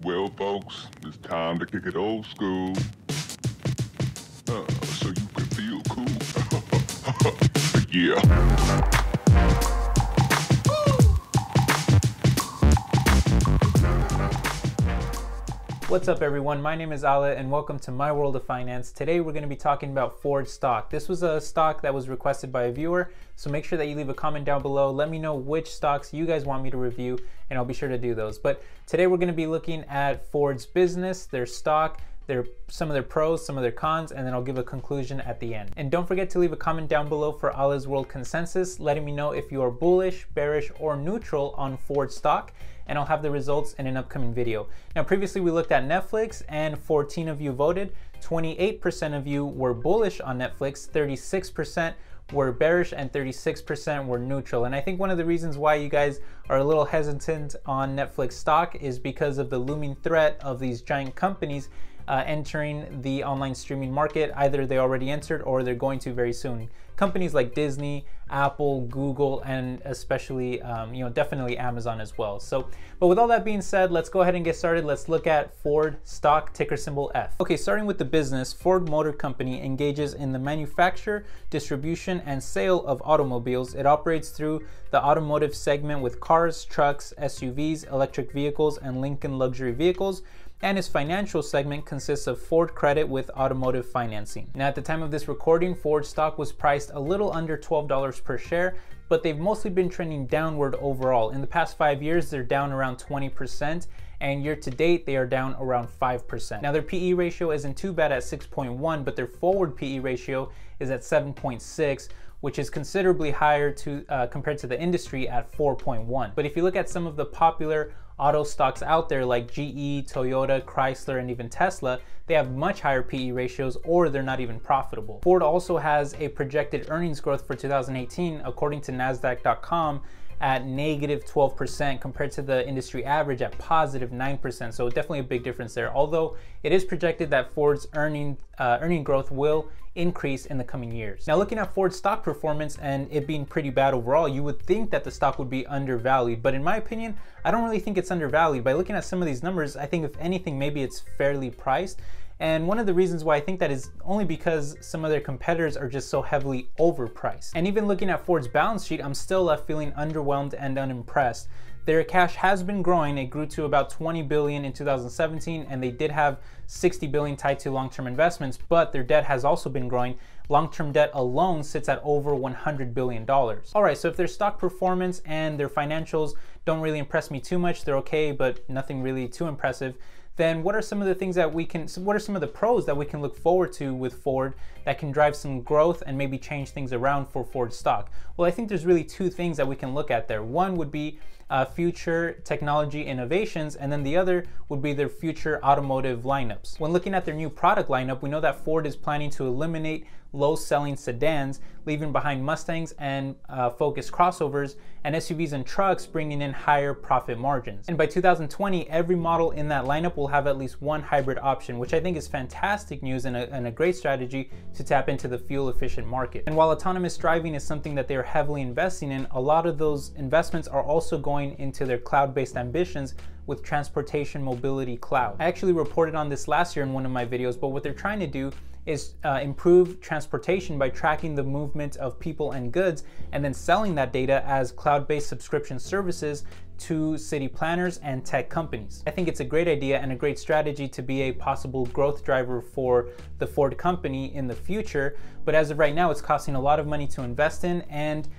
Well, folks, it's time to kick it old school. So you can feel cool. Yeah. What's up everyone, my name is Ale and welcome to My World of Finance. Today we're going to be talking about Ford stock. This was a stock that was requested by a viewer, so make sure that you leave a comment down below. Let me know which stocks you guys want me to review and I'll be sure to do those. But today we're going to be looking at Ford's business, their stock, some of their pros, some of their cons, and then I'll give a conclusion at the end. And don't forget to leave a comment down below for Ale's World Consensus, letting me know if you are bullish, bearish, or neutral on Ford stock, and I'll have the results in an upcoming video. Now, previously we looked at Netflix and 14 of you voted. 28% of you were bullish on Netflix, 36% were bearish, and 36% were neutral. And I think one of the reasons why you guys are a little hesitant on Netflix stock is because of the looming threat of these giant companies entering the online streaming market. Either they already entered or they're going to very soon. Companies like Disney, Apple, Google, and especially, definitely Amazon as well. But with all that being said, let's go ahead and get started. Let's look at Ford stock, ticker symbol F. Okay, starting with the business, Ford Motor Company engages in the manufacture, distribution, and sale of automobiles. It operates through the automotive segment with cars, trucks, SUVs, electric vehicles, and Lincoln luxury vehicles. And its financial segment consists of Ford Credit with automotive financing. Now, at the time of this recording, Ford stock was priced a little under $12 per share, but they've mostly been trending downward overall. In the past 5 years, they're down around 20%, and year to date, they are down around 5%. Now, their PE ratio isn't too bad at 6.1, but their forward PE ratio is at 7.6, which is considerably higher compared to the industry at 4.1. But if you look at some of the popular auto stocks out there like GE, Toyota, Chrysler, and even Tesla, they have much higher PE ratios or they're not even profitable. Ford also has a projected earnings growth for 2018, according to NASDAQ.com, at negative 12% compared to the industry average at positive 9%. So definitely a big difference there. Although it is projected that Ford's earning growth will increase in the coming years. Now, looking at Ford's stock performance and it being pretty bad overall, you would think that the stock would be undervalued. But in my opinion, I don't really think it's undervalued. By looking at some of these numbers, I think if anything, maybe it's fairly priced. And one of the reasons why I think that is only because some of their competitors are just so heavily overpriced. And even looking at Ford's balance sheet, I'm still left feeling underwhelmed and unimpressed. Their cash has been growing. It grew to about 20 billion in 2017, and they did have 60 billion tied to long-term investments, but their debt has also been growing. Long-term debt alone sits at over $100 billion. All right, so if their stock performance and their financials don't really impress me too much, they're okay, but nothing really too impressive, then what are some of the things that what are some of the pros that we can look forward to with Ford that can drive some growth and maybe change things around for Ford stock? Well, I think there's really two things that we can look at there. One would be future technology innovations, and then the other would be their future automotive lineups. When looking at their new product lineup, we know that Ford is planning to eliminate low-selling sedans, leaving behind Mustangs and Focus crossovers, and SUVs and trucks, bringing in higher profit margins. And by 2020, every model in that lineup will have at least one hybrid option, which I think is fantastic news and a great strategy to tap into the fuel-efficient market. And while autonomous driving is something that they are heavily investing in, a lot of those investments are also going into their cloud-based ambitions with Transportation Mobility Cloud. I actually reported on this last year in one of my videos, but what they're trying to do is improve transportation by tracking the movement of people and goods and then selling that data as cloud-based subscription services to city planners and tech companies. I think it's a great idea and a great strategy to be a possible growth driver for the Ford company in the future, but as of right now, it's costing a lot of money to invest in, and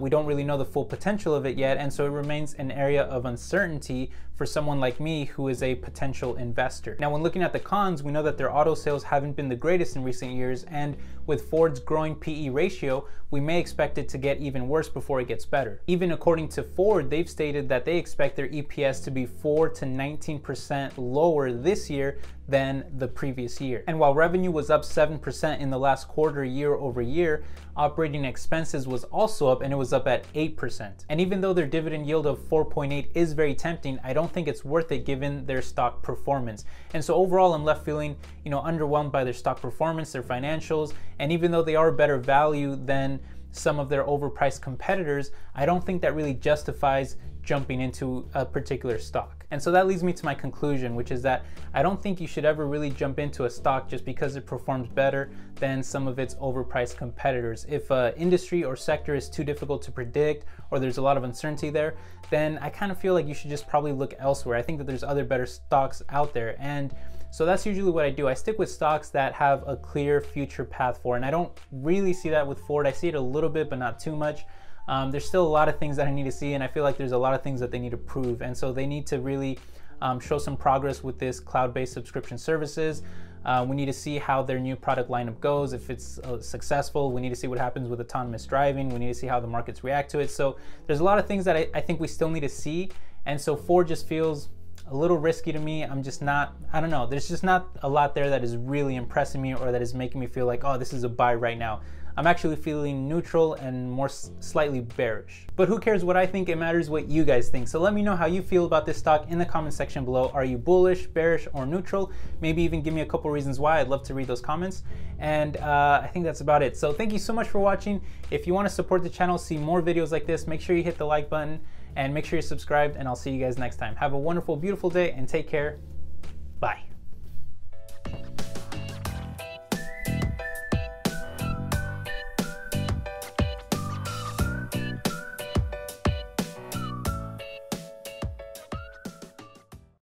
we don't really know the full potential of it yet, and so it remains an area of uncertainty for someone like me who is a potential investor. Now, when looking at the cons, we know that their auto sales haven't been the greatest in recent years, and with Ford's growing PE ratio, we may expect it to get even worse before it gets better. Even according to Ford, they've stated that they expect their EPS to be 4 to 19% lower this year than the previous year. And while revenue was up 7% in the last quarter year over year, operating expenses was also up, and it was up at 8%. And even though their dividend yield of 4.8 is very tempting, I don't think it's worth it given their stock performance. And so overall, I'm left feeling, underwhelmed by their stock performance, their financials, and even though they are better value than some of their overpriced competitors, I don't think that really justifies jumping into a particular stock. And so that leads me to my conclusion, which is that I don't think you should ever really jump into a stock just because it performs better than some of its overpriced competitors. If an industry or sector is too difficult to predict, or there's a lot of uncertainty there, then I kind of feel like you should just probably look elsewhere. I think that there's other better stocks out there. And so that's usually what I do. I stick with stocks that have a clear future path forward. And I don't really see that with Ford. I see it a little bit, but not too much. There's still a lot of things that I need to see, and I feel like there's a lot of things that they need to prove. And so they need to really show some progress with this cloud-based subscription services. We need to see how their new product lineup goes. If it's successful, we need to see what happens with autonomous driving. We need to see how the markets react to it. So there's a lot of things that I think we still need to see. And so Ford just feels a little risky to me. I'm just not, I don't know, there's just not a lot there that is really impressing me or that is making me feel like, oh, this is a buy right now. I'm actually feeling neutral and more slightly bearish. But who cares what I think? It matters what you guys think. So let me know how you feel about this stock in the comment section below. Are you bullish, bearish, or neutral? Maybe even give me a couple reasons why. I'd love to read those comments. And I think that's about it. So thank you so much for watching. If you want to support the channel, see more videos like this, make sure you hit the like button and make sure you're subscribed, and I'll see you guys next time. Have a wonderful, beautiful day and take care. Bye.